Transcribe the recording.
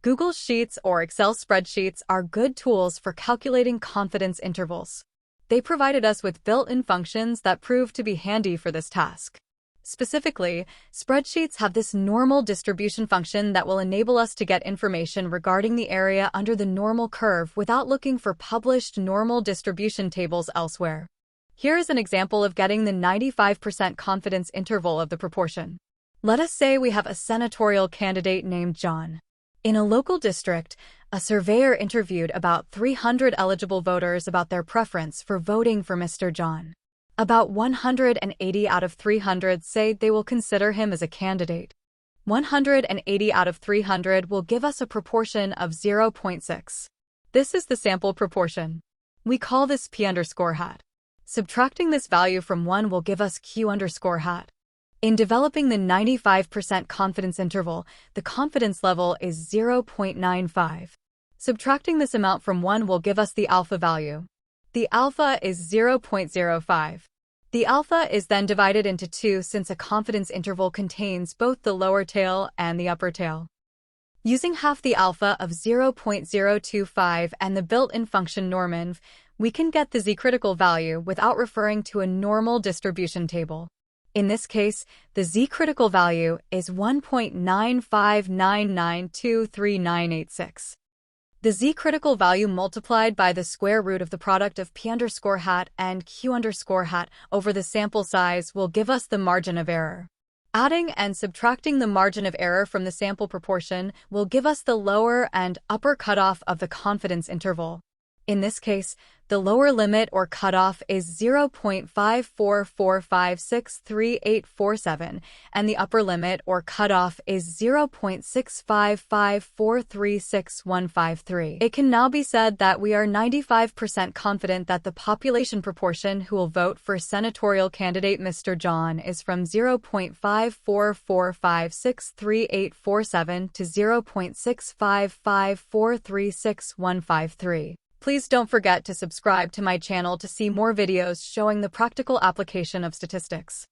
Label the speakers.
Speaker 1: Google Sheets or Excel spreadsheets are good tools for calculating confidence intervals. They provided us with built-in functions that prove to be handy for this task. Specifically, spreadsheets have this normal distribution function that will enable us to get information regarding the area under the normal curve without looking for published normal distribution tables elsewhere. Here is an example of getting the 95% confidence interval of the proportion. Let us say we have a senatorial candidate named John. In a local district, a surveyor interviewed about 300 eligible voters about their preference for voting for Mr. John. About 180 out of 300 say they will consider him as a candidate. 180 out of 300 will give us a proportion of 0.6. This is the sample proportion. We call this P_hat. Subtracting this value from 1 will give us Q_hat. In developing the 95% confidence interval, the confidence level is 0.95. Subtracting this amount from 1 will give us the alpha value. The alpha is 0.05. The alpha is then divided into 2 since a confidence interval contains both the lower tail and the upper tail. Using half the alpha of 0.025 and the built-in function norminv, we can get the z-critical value without referring to a normal distribution table. In this case, the z-critical value is 1.959923986. The z-critical value multiplied by the square root of the product of P_hat and Q_hat over the sample size will give us the margin of error. Adding and subtracting the margin of error from the sample proportion will give us the lower and upper cutoff of the confidence interval. In this case, the lower limit or cutoff is 0.544563847, and the upper limit or cutoff is 0.655436153. It can now be said that we are 95% confident that the population proportion who will vote for senatorial candidate Mr. John is from 0.544563847 to 0.655436153. Please don't forget to subscribe to my channel to see more videos showing the practical application of statistics.